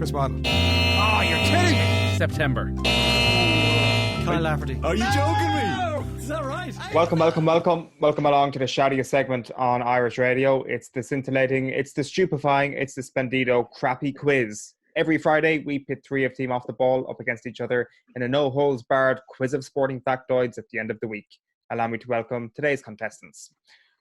Chris Waddle. Oh, you're kidding me! September. Kyle Lafferty. Are you joking me? Is that right? Welcome along to the shoutiest segment on Irish radio. It's the scintillating, it's the stupefying, it's the splendido crappy quiz. Every Friday, we pit three of Team Off the Ball up against each other in a no-holds-barred quiz of sporting factoids at the end of the week. Allow me to welcome today's contestants.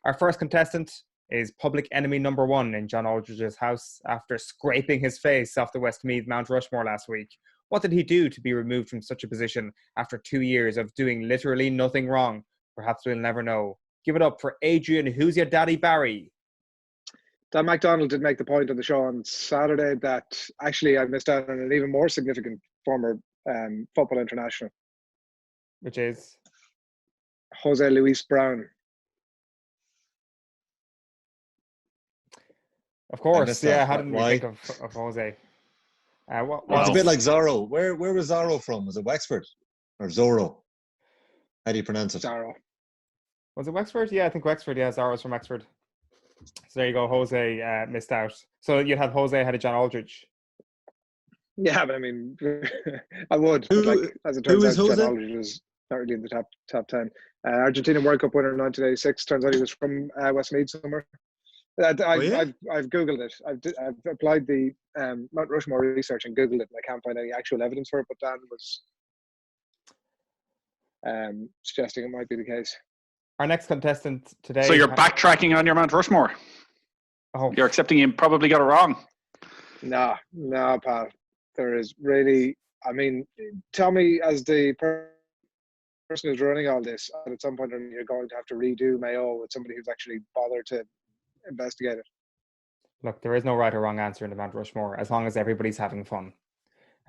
Our first contestant is public enemy number one in John Aldridge's house after scraping his face off the Westmeath Mount Rushmore last week. What did he do to be removed from such a position after 2 years of doing literally nothing wrong? Perhaps we'll never know. Give it up for Adrian Who's Your Daddy Barry. Dan MacDonald did make the point on the show on Saturday that actually I missed out on an even more significant former football international. Which is? Jose Luis Brown. Of course, yeah. How didn't we think of Jose? It's a bit like Zorro. Where was Zorro from? Was it Wexford or Zorro? How do you pronounce it? Zorro. Was it Wexford? Yeah, I think Wexford. Yeah, Zorro's from Wexford. So there you go. Jose missed out. So you'd have Jose ahead of John Aldridge. Yeah, but I mean, I would. As it turns out, John Aldridge was not really in the top 10. Argentina World Cup winner in 1986. Turns out he was from Westmeath somewhere. I've Googled it. I've applied the Mount Rushmore research and Googled it, and I can't find any actual evidence for it. But Dan was suggesting it might be the case. Our next contestant today. So you're backtracking on your Mount Rushmore? Oh, you're accepting you probably got it wrong. No, pal. There is really. I mean, tell me, as the person who's running all this, at some point you're going to have to redo Mayo with somebody who's actually bothered to investigate it. Look, there is no right or wrong answer in the Mount Rushmore as long as everybody's having fun.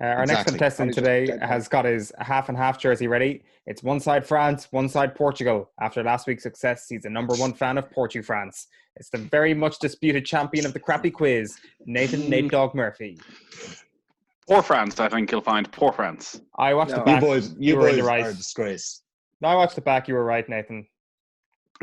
Our next Exactly. contestant today has got his half and half jersey ready. It's one side France, one side Portugal. After last week's success, he's the number one fan of France. It's the very much disputed champion of the crappy quiz, Nathan Nate Dog Murphy. Poor France, I think you'll find. Poor France. I watched the back. You were in boys the right. are a disgrace. No, I watched the back. You were right, Nathan.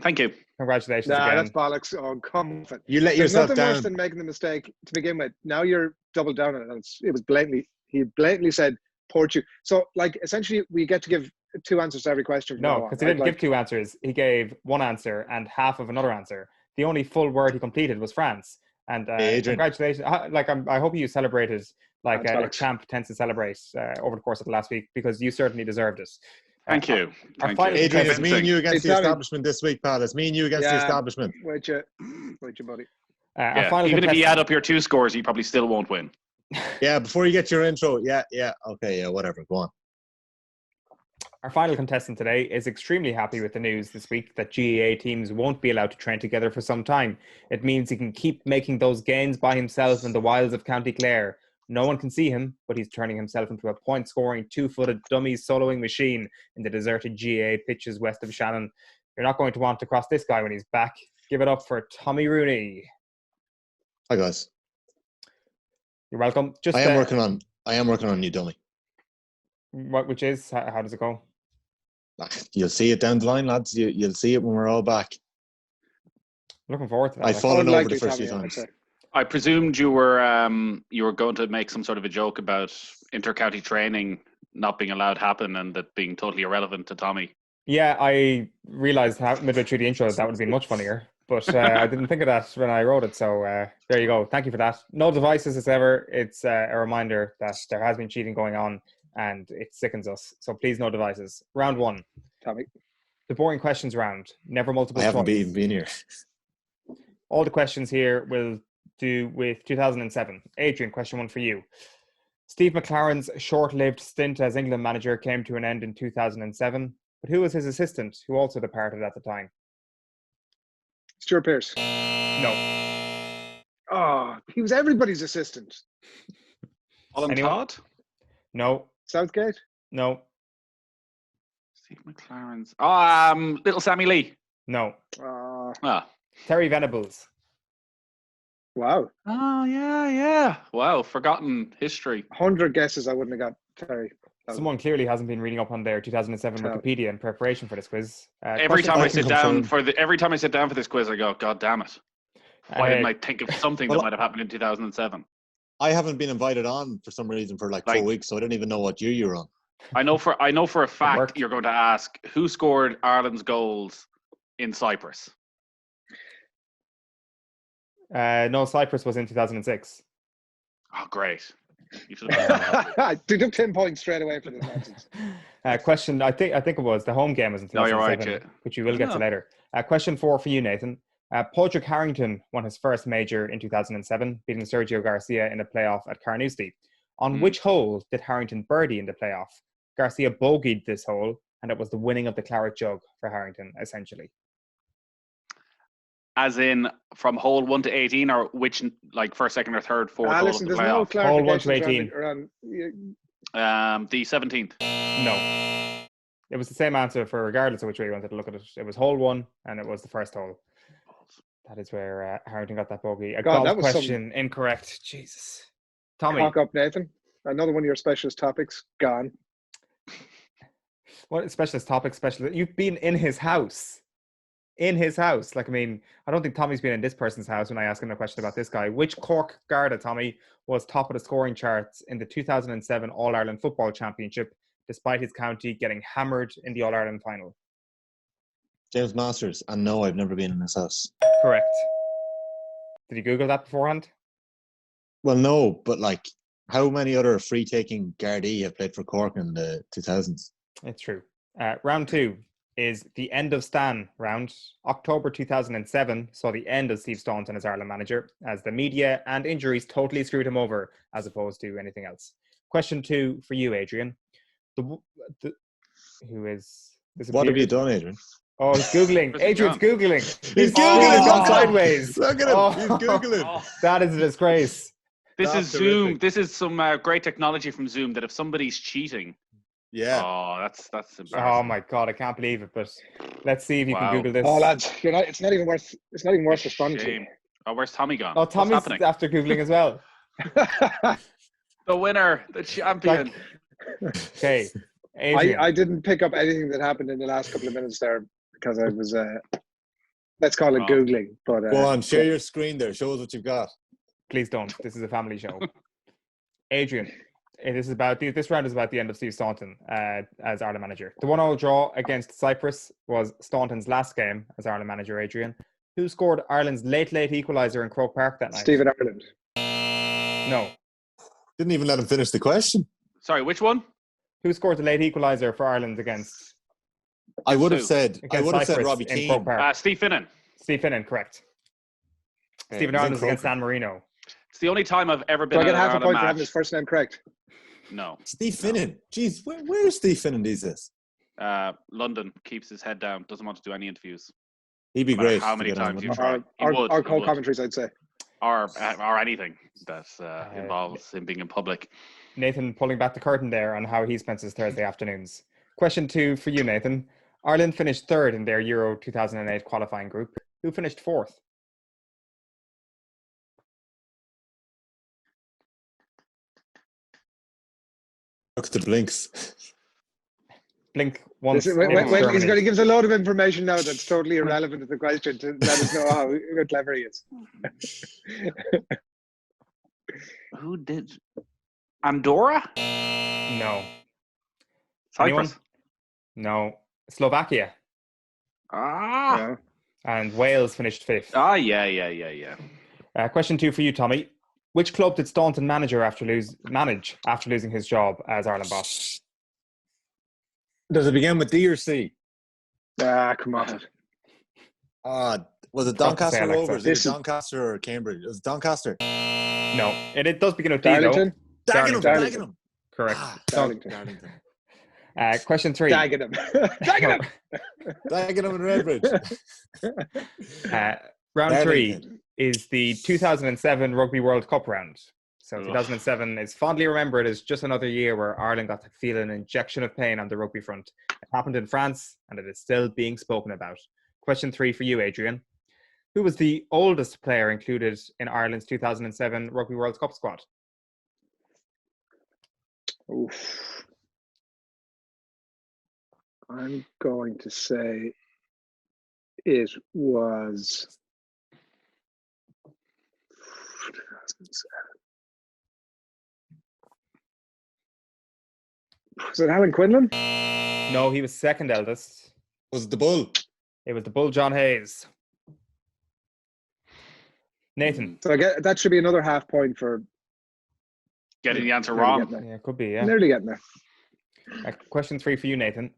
Thank you. Congratulations Nah, again. that's bollocks. Oh, come on. You let There's yourself nothing down. worse than making the mistake to begin with. Now you're doubled down on it. It was blatantly. He blatantly said Portugal. So, like, essentially, we get to give two answers to every question. No, because he didn't give two answers. He gave one answer and half of another answer. The only full word he completed was France. And congratulations. I hope you celebrated like a champ tends to celebrate over the course of the last week, because you certainly deserved it. Thank you. Adrian, it's me and you against the establishment this week, pal. It's me and you against the establishment. Wait, you, buddy. Even if you add up your two scores, you probably still won't win. Yeah, before you get your intro. Yeah. Okay, yeah, whatever. Go on. Our final contestant today is extremely happy with the news this week that GAA teams won't be allowed to train together for some time. It means he can keep making those gains by himself in the wilds of County Clare. No one can see him, but he's turning himself into a point-scoring, two-footed dummy soloing machine in the deserted GAA pitches west of Shannon. You're not going to want to cross this guy when he's back. Give it up for Tommy Rooney. Hi, guys. You're welcome. I am working on new dummy. Which is? How does it go? You'll see it down the line, lads. You'll see it when we're all back. Looking forward to that. I've fallen over the first few times. I presumed you were going to make some sort of a joke about inter-county training not being allowed to happen and that being totally irrelevant to Tommy. Yeah, I realised midway through the intro that would have been much funnier, but I didn't think of that when I wrote it. So there you go. Thank you for that. No devices as ever. It's a reminder that there has been cheating going on and it sickens us. So please, no devices. Round one. Tommy. The boring questions round. Never multiple I haven't choice. even been here. All the questions here will do with 2007. Adrian, question one for you. Steve McLaren's short-lived stint as England manager came to an end in 2007, but who was his assistant, who also departed at the time? Stuart Pearce. No. Oh, he was everybody's assistant. Alan Todd? No. Southgate? No. Steve McLaren's. Little Sammy Lee? No. Terry Venables. Wow. Oh, yeah. Wow, forgotten history. 100 guesses I wouldn't have got Terry. Someone clearly hasn't been reading up on their 2007 Wikipedia in preparation for this quiz. Every time I sit down for this quiz, I go, God damn it! Why didn't I think of something that might have happened in 2007? I haven't been invited on for some reason for like 4 weeks, so I don't even know what year you're on. I know for a fact worked. you're going to ask who scored Ireland's goals in Cyprus. No, Cyprus was in 2006. Oh, great! You should have Did you pinpoint straight away for this nonsense? Question, I think it was the home game was in 2007, No, you're right, yeah. which we will get to later. Question 4 for you, Nathan. Padraig Harrington won his first major in 2007, beating Sergio Garcia in a playoff at Carnoustie. On which hole did Harrington birdie in the playoff? Garcia bogeyed this hole, and it was the winning of the Claret Jug for Harrington, essentially. As in from hole 1 to 18, or which, like first, second, or third, fourth hole Listen, of the there's no playoff? Hole 1 to clarifications 18. The 17th. No. It was the same answer for regardless of which way you wanted to look at it. It was hole 1, and it was the first hole. That is where Harrington got that bogey. Golf question incorrect. Jesus. Tommy. Cock up, Nathan. Another one of your specialist topics gone. What specialist topic? You've been in his house. In his house. Like, I mean, I don't think Tommy's been in this person's house when I ask him a question about this guy. Which Cork Garda, Tommy, was top of the scoring charts in the 2007 All-Ireland Football Championship, despite his county getting hammered in the All-Ireland final? James Masters. And no, I've never been in his house. Correct. Did you Google that beforehand? Well, no, but like, how many other free-taking Gardaí have played for Cork in the 2000s? It's true. Round 2 is the end of Stan round. October 2007 saw the end of Steve Staunton as Ireland manager, as the media and injuries totally screwed him over, as opposed to anything else. Question 2 for you, Adrian. What have you done, Adrian? Oh, he's Googling. Adrian's Googling. He's Googling. He's gone sideways. Look at him. He's Googling. That is a disgrace. This is Zoom. Terrific. This is some great technology from Zoom that if somebody's cheating. Yeah. Oh, that's embarrassing. Oh my God, I can't believe it. But let's see if you can Google this. Oh, lads, it's not even worth responding to. Oh, where's Tommy gone? Oh, Tommy's after Googling as well. The winner, the champion. Okay. I didn't pick up anything that happened in the last couple of minutes there because I was, let's call it Googling. But go on, share your screen there. Show us what you've got. Please don't. This is a family show. Adrian, this round is about the end of Steve Staunton as Ireland manager. The 1-1 draw against Cyprus was Staunton's last game as Ireland manager, Adrian. Who scored Ireland's late equaliser in Croke Park that night? Stephen Ireland. No. Didn't even let him finish the question. Sorry, which one? Who scored the late equaliser for Ireland against? I would have said Robbie Keane. Steve Finnan. Steve Finnan, correct. Stephen Ireland was against San Marino. It's the only time I've ever been. Do I get half a point for having his first name correct? No. Steve Finnan. Jeez, where is Steve Finnan these days? London, keeps his head down, doesn't want to do any interviews. He'd be great. How many times you try? Or cold commentaries, I'd say. Or anything that involves him being in public. Nathan pulling back the curtain there on how he spends his Thursday afternoons. Question 2 for you, Nathan. Ireland finished 3rd in their Euro 2008 qualifying group. Who finished 4th? Look at the blinks. Blink once. He's going to give us a load of information now that's totally irrelevant to the question to let us know how clever he is. Who did? Andorra? No. Cyprus? Anyone? No. Slovakia. Yeah. And Wales finished 5th. Yeah. Question 2 for you, Tommy. Which club did Staunton manage after losing his job as Ireland boss? Does it begin with D or C? Come on. Was it Doncaster Rovers? Is it Doncaster or Cambridge? Was it Doncaster? No. It does begin with D, Darlington? though. Dagenham. Correct. Darlington. Question 3. Dagenham. Dagenham and Redbridge. Round 3 is the 2007 Rugby World Cup round. So 2007 is fondly remembered as just another year where Ireland got to feel an injection of pain on the rugby front. It happened in France, and it is still being spoken about. Question 3 for you, Adrian. Who was the oldest player included in Ireland's 2007 Rugby World Cup squad? Oof. I'm going to say it was Was it Alan Quinlan? No, he was second eldest. Was it the Bull? It was the Bull John Hayes. Nathan. So I get that should be another half point for Getting the answer nearly wrong. getting Yeah, could be, yeah. Nearly getting there. Question 3 for you, Nathan.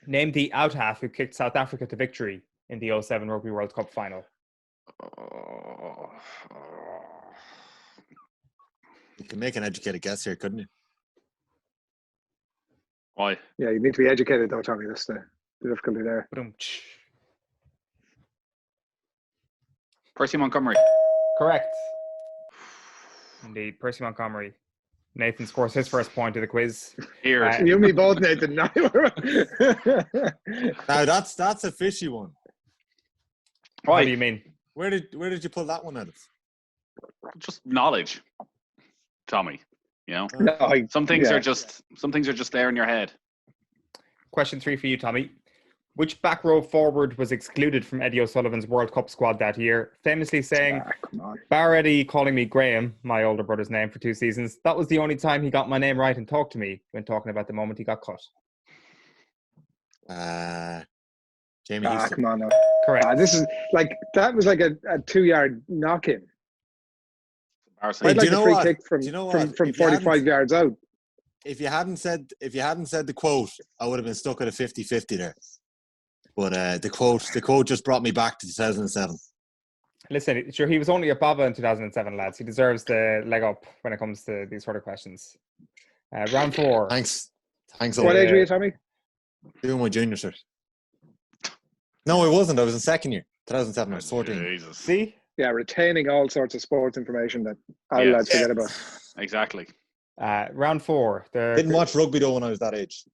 Name the out half who kicked South Africa to victory in the 07 Rugby World Cup final. You can make an educated guess here, couldn't you? Why? Yeah, you need to be educated though, Tommy. That's the difficulty there. Ba-dum-tsh. Percy Montgomery. Correct. Indeed, Percy Montgomery. Nathan scores his first point of the quiz. Here. You and me both, Nathan. Now that's a fishy one. What Why? do you mean? Where did you pull that one out of? Just knowledge, Tommy. You know, No, some things yeah. are just there in your head. Question 3 for you, Tommy. Which back row forward was excluded from Eddie O'Sullivan's World Cup squad that year, famously saying, come on. "Bar Eddie calling me Graham, my older brother's name for 2 seasons, that was the only time he got my name right and talked to me when talking about the moment he got cut." Jamie Houston. Come on now. Correct. This is that was like a 2-yard knock-in. Embarrassing. I'd do like you know a free what? kick Do you know what? from If you 45 yards out. If you hadn't said the quote, I would have been stuck at a 50-50 there. But the quote just brought me back to 2007. Listen, sure, he was only a Baba in 2007, lads. He deserves the leg up when it comes to these sort of questions. Round 4. Thanks. What age were you, Tommy? Doing my junior cert. No, I wasn't. I was in second year. 2007. I was 14. Jesus. See? Yeah, retaining all sorts of sports information that all lads forget about. Exactly. Round 4. Didn't watch rugby though when I was that age.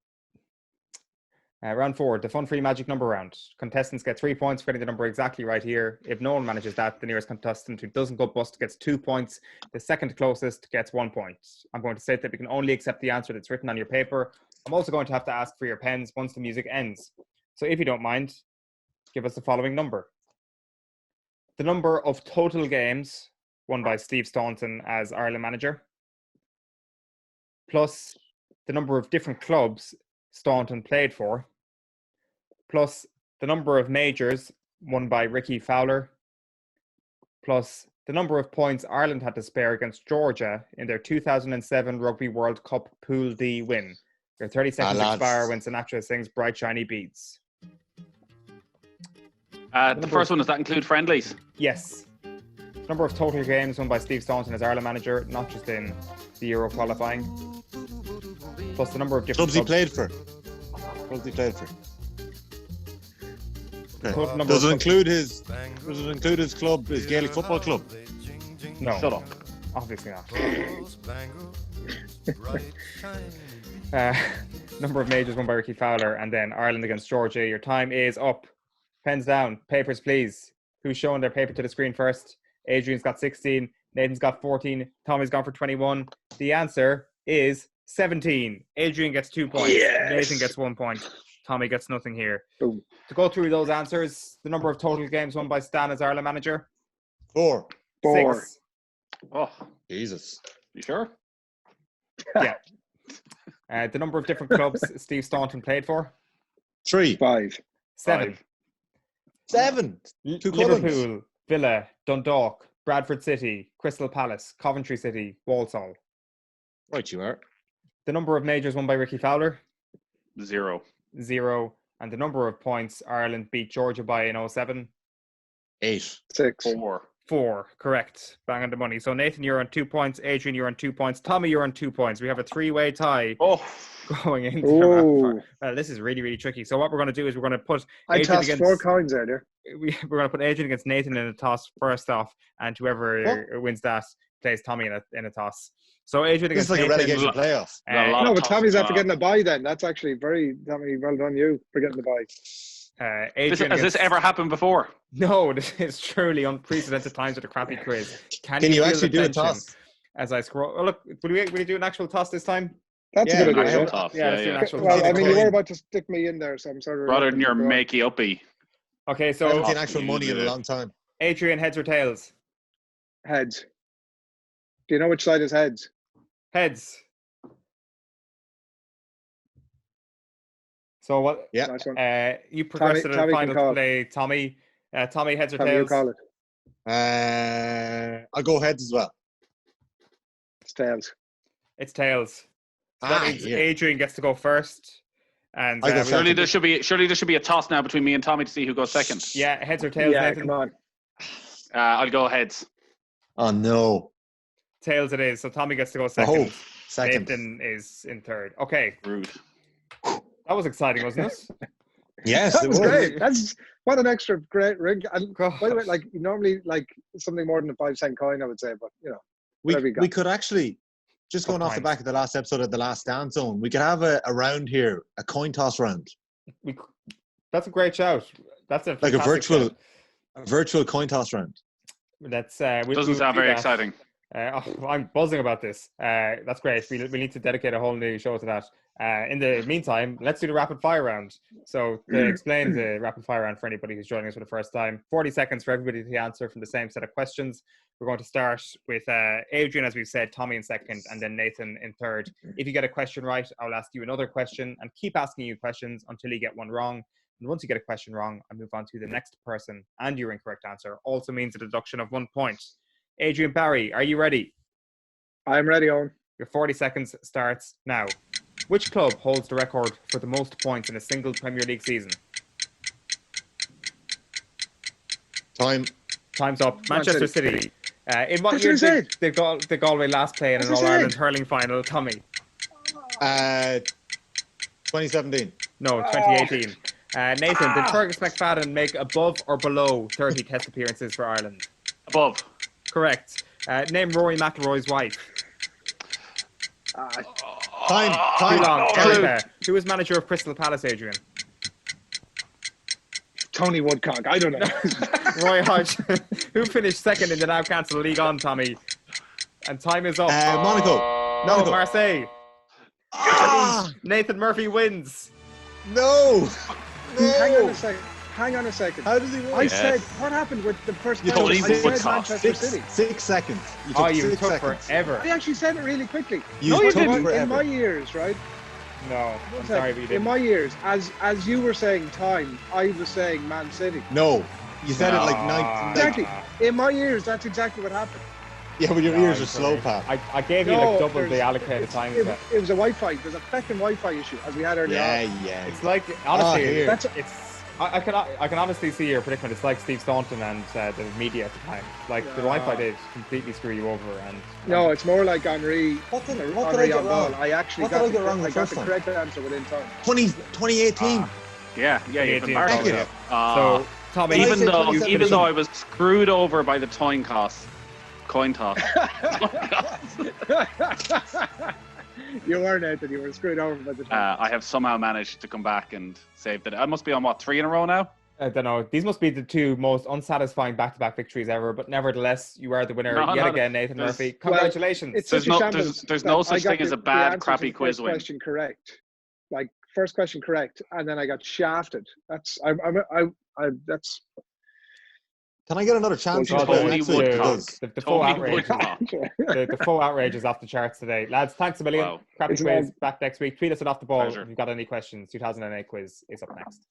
Round 4, the fun-free magic number round. Contestants get 3 points for getting the number exactly right here. If no one manages that, the nearest contestant who doesn't go bust gets 2 points. The second closest gets 1 point. I'm going to say that we can only accept the answer that's written on your paper. I'm also going to have to ask for your pens once the music ends. So if you don't mind, give us the following number. The number of total games won by Steve Staunton as Ireland manager, plus the number of different clubs Staunton played for, plus the number of majors won by Ricky Fowler, plus the number of points Ireland had to spare against Georgia in their 2007 Rugby World Cup Pool D win. Your 30 seconds expire when Sinatra sings Bright Shiny Beads. The first one, does that include friendlies? Yes. Number of total games won by Steve Staunton as Ireland manager, not just in the Euro qualifying. Plus the number of different Clubs he played for. Okay. Does it include his club, his Gaelic football club? No. Shut up. Obviously not. Number of majors won by Ricky Fowler, and then Ireland against Georgia. Your time is up. Pens down. Papers, please. Who's showing their paper to the screen first? Adrian's got 16. Nathan's got 14. Tommy's gone for 21. The answer is 17. Adrian gets 2 points. Yes. Nathan gets 1 point. Tommy gets nothing here. Boom. To go through those answers, the number of total games won by Stan as Ireland manager? 4. 6. Oh, Jesus. you sure? Yeah. The number of different clubs Steve Staunton played for? 3. 5. 7. 7. 2 Liverpool, Cullens. Villa, Dundalk, Bradford City, Crystal Palace, Coventry City, Walsall. Right, you are. The number of majors won by Ricky Fowler? 0. 0. And the number of points Ireland beat Georgia by in 07? 8. 6. 4. 4. Correct. Bang on the money. So Nathan, you're on 2 points. Adrian, you're on 2 points. Tommy, you're on 2 points. We have a 3-way tie Oh, going into Ooh. Well, this is really, really tricky. So what we're going to do is we're going to put I Adrian tossed against 4 coins earlier. we're going to put Adrian against Nathan in a toss first off, and whoever wins that plays Tommy in a toss. So Adrian This against is like a Nathan. relegation playoff. No, but Tommy's tough after getting a bye then. That's actually Tommy, well done you for getting the bye. Adrian has this ever happened before? No, this is truly unprecedented times with a crappy quiz. Can you feel actually the do a tension toss? As I scroll, will we do an actual toss this time? That's Yeah, a good An idea. actual Yeah. toss. Yeah, let's do an actual Well, toss. I mean, you coin. were about to stick me in there, so I'm sort of Rather than your reluctant makey uppy. Okay, I so haven't seen actual money in a long time. Adrian, heads or tails? to go. Heads. Do you know which side is heads? Heads. So what? Yeah. Nice one. You progressed to the Tommy can final call. play, Tommy. Tommy, heads or Tommy, you tails? call it. I'll go heads as well. It's tails. It's tails. So that means yeah. Adrian gets to go first. And I go Surely there should be a toss now between me and Tommy to see who goes second. yeah, heads or tails, Yeah, Nathan? come on. I'll go heads. Oh no. Tails it is. So Tommy gets to go second. Oh, second. Nathan is in third. Okay. Rude. That was exciting, wasn't it? Yes, That it was was. great. That's what an extra great ring. And God. by the way, like normally, like something more than a 5-cent coin, I would say, but you know, whatever you got. We could actually, just going off the back of the last episode of The Last Dance Zone, we could have a round here, a coin toss round. That's a great shout. That's a Like a fantastic virtual coin toss round. shout. That's Doesn't sound very exciting. I'm buzzing about this. That's great. We need to dedicate a whole new show to that. In the meantime, let's do the rapid fire round. So to explain the rapid fire round for anybody who's joining us for the first time, 40 seconds for everybody to answer from the same set of questions. We're going to start with Adrian, as we've said, Tommy in second, and then Nathan in third. If you get a question right, I'll ask you another question and keep asking you questions until you get one wrong. And once you get a question wrong, I move on to the next person, and your incorrect answer also means a deduction of 1 point. Adrian Barry, are you ready? I'm ready, Owen. Your 40 seconds starts now. Which club holds the record for the most points in a single Premier League season? Time's up. Manchester City. In what year did the Galway last play in an All-Ireland hurling final, Tommy? 2017. No, 2018. Nathan, did Fergus McFadden make above or below 30 test appearances for Ireland? Above. Correct. Name Rory McIlroy's wife. Time. Too long. Erica. Who was manager of Crystal Palace, Adrian? Tony Woodcock. I don't know. Roy Hodge. Who finished second in the now cancelled League On, Tommy? And time is up. Monaco. No, Marseille. Nathan Murphy wins. No. Hang on a second. How does he win? I said, what happened with the first You time? told I me said Manchester City. 6 seconds. You six took seconds. forever. I actually said it really quickly. You took forever. In my ears, right? No, I'm sorry, but you In didn't. my ears, as you were saying time, I was saying Man City. No. You said it like 9. Exactly. In my ears, that's exactly what happened. Yeah, but your ears are slow, Pat. I gave you like double the allocated time. It was a Wi-Fi. There's a fucking Wi-Fi issue, as we had earlier on. Yeah. It's like, honestly, That's I can honestly see your predicament. It's like Steve Staunton and the media at the time. Like the Wi-Fi did completely screw you over. And no, it's more like Henri. What did I get wrong? I actually What did I get wrong the first the time? correct answer within time. 2018. Yeah, you've embarrassed Thank me. you. So, Tommy, even though 2017. I was screwed over by the coin toss. You were, Nathan. You were screwed over by the time. I have somehow managed to come back and save that. I must be on 3 in a row now. I don't know. These must be the two most unsatisfying back-to-back victories ever. But nevertheless, you are the winner yet again, Nathan Murphy. Congratulations. It's There's such a shambles there's no that such I got thing as a the bad, answer crappy to the quiz first win. question correct. Like first question correct, and then I got shafted. That's that's. Can I get another chance? Well, Tony Woodcock. The full outrage. The full outrage is off the charts today. Lads, thanks a million. Wow. Crappy It's quiz back next week. Tweet us at Off the Ball Pleasure. if you've got any questions. 2008 quiz is up next.